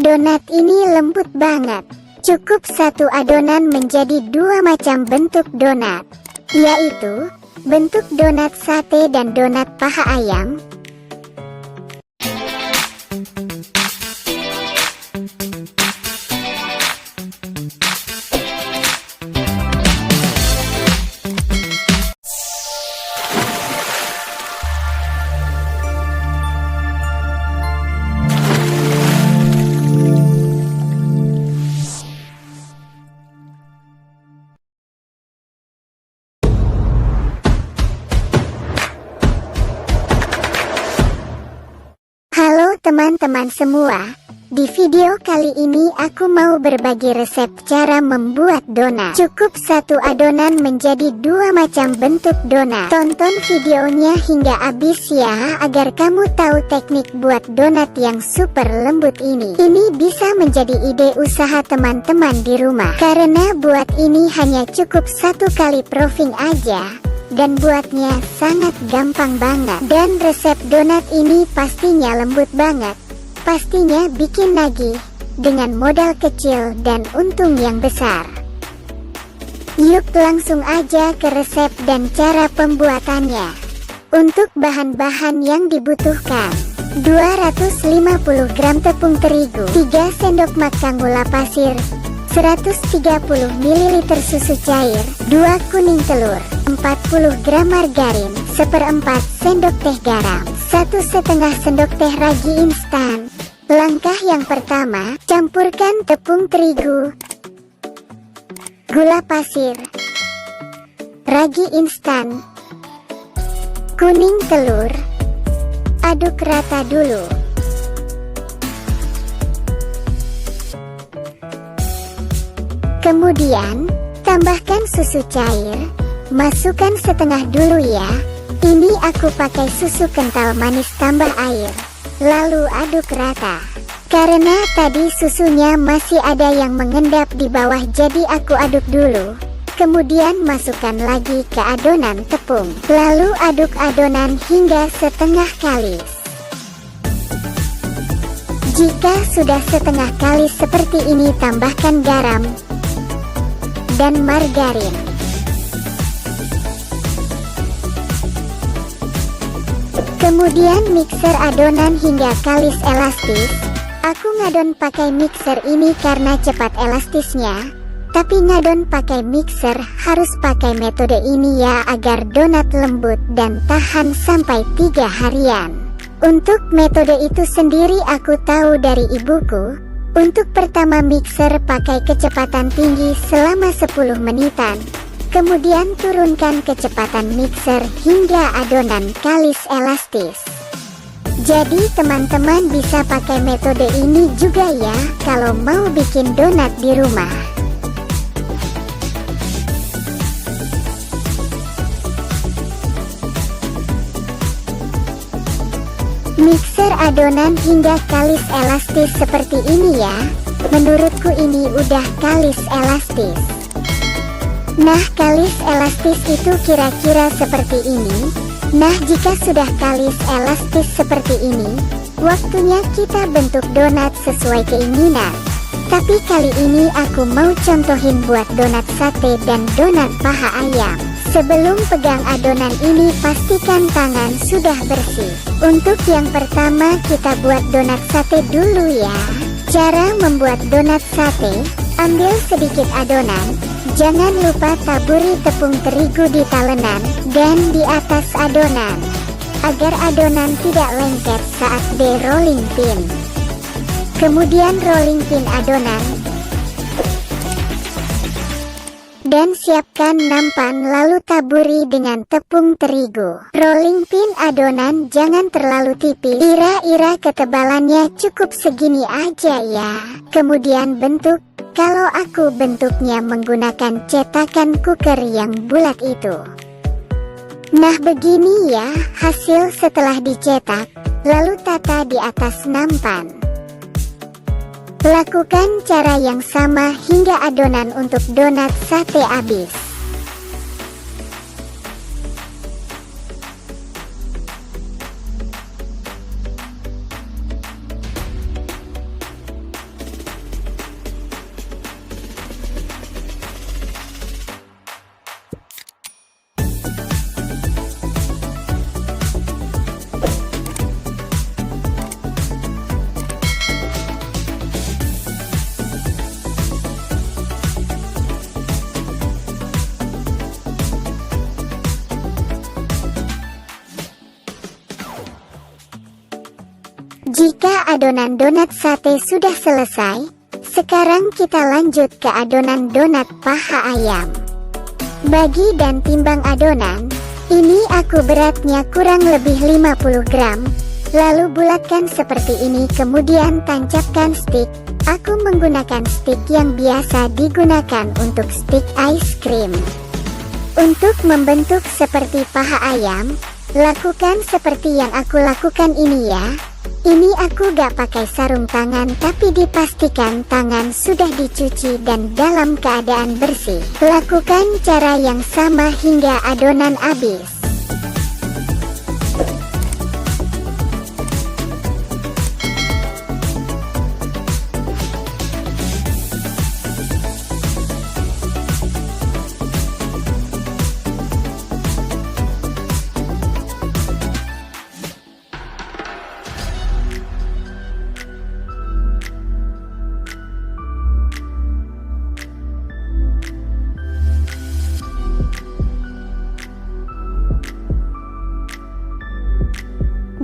Donat ini lembut banget. Cukup satu adonan menjadi dua macam bentuk donat, yaitu bentuk donat sate dan donat paha ayam. Halo teman-teman semua, di video kali ini aku mau berbagi resep cara membuat donat. Cukup satu adonan menjadi dua macam bentuk donat. Tonton videonya hingga habis ya, agar kamu tahu teknik buat donat yang super lembut ini. Ini bisa menjadi ide usaha teman-teman di rumah, karena buat ini hanya cukup satu kali proofing aja. Dan buatnya sangat gampang banget. Dan resep donat ini pastinya lembut banget. Pastinya bikin nagih dengan modal kecil dan untung yang besar. Yuk langsung aja ke resep dan cara pembuatannya. Untuk bahan-bahan yang dibutuhkan: 250 gram tepung terigu, 3 sendok makan gula pasir, 130 ml susu cair, 2 kuning telur, 40 gram margarin, 1/4 sendok teh garam, 1,5 sendok teh ragi instan. Langkah yang pertama, campurkan tepung terigu, gula pasir, ragi instan, kuning telur, aduk rata dulu. Kemudian, tambahkan susu cair, masukkan setengah dulu ya. Ini aku pakai susu kental manis tambah air. Lalu aduk rata. Karena tadi susunya masih ada yang mengendap di bawah, jadi aku aduk dulu. Kemudian masukkan lagi ke adonan tepung. Lalu aduk adonan hingga setengah kalis. Jika sudah setengah kalis seperti ini, tambahkan garam dan margarin. Kemudian mixer adonan hingga kalis elastis. Aku ngadon pakai mixer ini karena cepat elastisnya. Tapi ngadon pakai mixer harus pakai metode ini ya, agar donat lembut dan tahan sampai 3 harian. Untuk metode itu sendiri aku tahu dari ibuku. Untuk pertama mixer pakai kecepatan tinggi selama 10 menitan. Kemudian turunkan kecepatan mixer hingga adonan kalis elastis. Jadi teman-teman bisa pakai metode ini juga ya, kalau mau bikin donat di rumah. Mixer adonan hingga kalis elastis seperti ini ya. Menurutku ini udah kalis elastis. Nah, kalis elastis itu kira-kira seperti ini. Nah, jika sudah kalis elastis seperti ini, waktunya kita bentuk donat sesuai keinginan. Tapi kali ini aku mau contohin buat donat sate dan donat paha ayam. Sebelum pegang adonan ini, pastikan tangan sudah bersih. Untuk yang pertama kita buat donat sate dulu ya. Cara membuat donat sate: ambil sedikit adonan. Jangan lupa taburi tepung terigu di talenan dan di atas adonan, agar adonan tidak lengket saat di rolling pin. Kemudian rolling pin adonan dan siapkan nampan, lalu taburi dengan tepung terigu. Rolling pin adonan jangan terlalu tipis, kira-kira ketebalannya cukup segini aja ya. Kemudian bentuk. Kalau aku bentuknya menggunakan cetakan cooker yang bulat itu. Nah, begini ya hasil setelah dicetak. Lalu tata di atas nampan. Lakukan cara yang sama hingga adonan untuk donat sate habis. adonan donat sate sudah selesai, sekarang kita lanjut ke adonan donat paha ayam. Bagi dan timbang adonan, ini aku beratnya kurang lebih 50 gram. Lalu bulatkan seperti ini, kemudian tancapkan stik. Aku menggunakan stik yang biasa digunakan untuk stik ice cream. Untuk membentuk seperti paha ayam, lakukan seperti yang aku lakukan ini ya. Ini aku gak pakai sarung tangan, tapi dipastikan tangan sudah dicuci dan dalam keadaan bersih. Lakukan cara yang sama hingga adonan habis.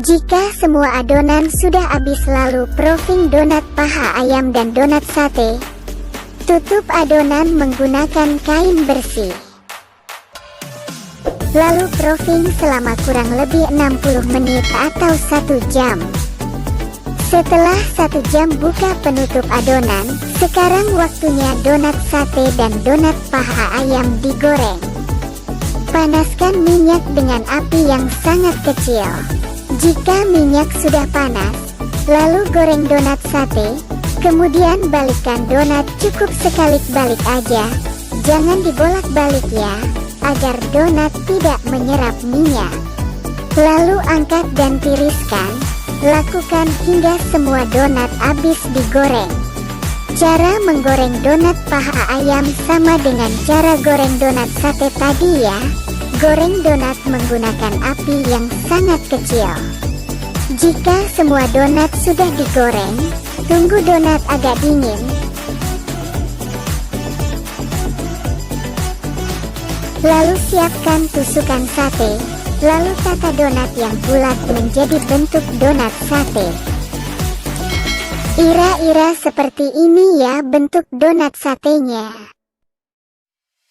Jika semua adonan sudah habis, lalu proofing donat paha ayam dan donat sate. Tutup adonan menggunakan kain bersih. Lalu proofing selama kurang lebih 60 menit atau 1 jam. Setelah 1 jam buka penutup adonan. Sekarang waktunya donat sate dan donat paha ayam digoreng. Panaskan minyak dengan api yang sangat kecil. Jika minyak sudah panas, lalu goreng donat sate, kemudian balikkan donat, cukup sekali balik aja, jangan dibolak-balik ya, agar donat tidak menyerap minyak. Lalu angkat dan tiriskan, lakukan hingga semua donat habis digoreng. Cara menggoreng donat paha ayam sama dengan cara goreng donat sate tadi ya. Goreng donat menggunakan api yang sangat kecil. Jika semua donat sudah digoreng, tunggu donat agak dingin. Lalu siapkan tusukan sate, lalu tata donat yang bulat menjadi bentuk donat sate. Ira-ira seperti ini ya bentuk donat satenya.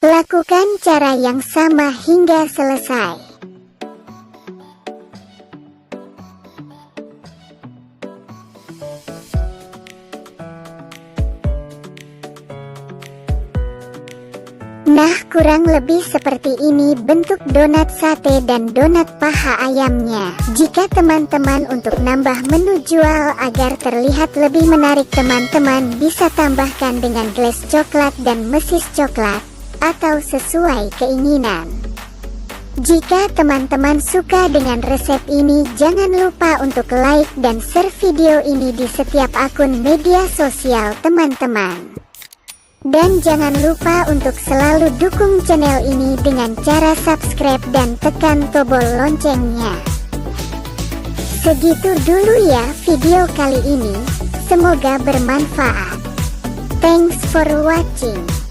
Lakukan cara yang sama hingga selesai. Nah, kurang lebih seperti ini bentuk donat sate dan donat paha ayamnya. Jika teman-teman untuk nambah menu jual agar terlihat lebih menarik, teman-teman bisa tambahkan dengan glaze coklat dan mesis coklat, atau sesuai keinginan. Jika teman-teman suka dengan resep ini, jangan lupa untuk like dan share video ini di setiap akun media sosial teman-teman. Dan jangan lupa untuk selalu dukung channel ini dengan cara subscribe dan tekan tombol loncengnya. Segitu dulu ya video kali ini, semoga bermanfaat. Thanks for watching.